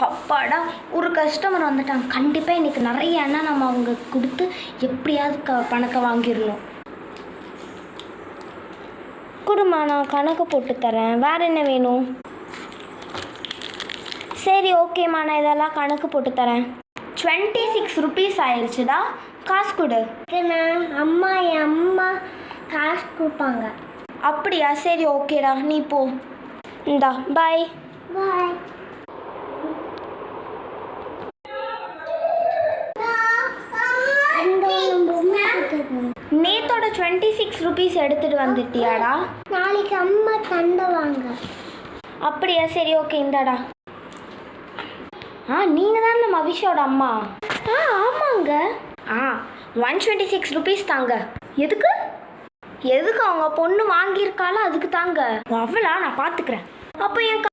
அப்பாடா, ஒரு கஸ்டமர் வந்துட்டாங்க. கண்டிப்பாக இன்றைக்கி நிறைய எண்ணெய் நம்ம அவங்க கொடுத்து எப்படியாவது பணத்தை வாங்கிடணும். கொடுமா, நான் கணக்கு போட்டு தரேன். வேறு என்ன வேணும்? சரி ஓகேம்மா, நான் இதெல்லாம் கணக்கு போட்டு தரேன். 26 ருபீஸ் ஆயிடுச்சுடா. காசு கொடு. அம்மா என் அம்மா காசு கொடுப்பாங்க. அப்படியா? சரி ஓகேடா, நீ போ. இந்தா, பாய். பாய். நேத்தோட 26 ருபீஸ் எடுத்துட்டு வந்துட்டியாடா? நாளைக்கு அம்மா தந்துவாங்க. அப்படியா? சரி ஓகே, இந்தாடா. நீங்கள் தான் நம்ம அவிஷோட அம்மா? ஆமாங்க. 126 ருபீஸ் தாங்க. எதுக்கு? எதுக்கு அவங்க பொண்ணு வாங்கியிருக்காளோ அதுக்கு தாங்க. அவளா? நான் பார்த்துக்கிறேன். அப்போ என்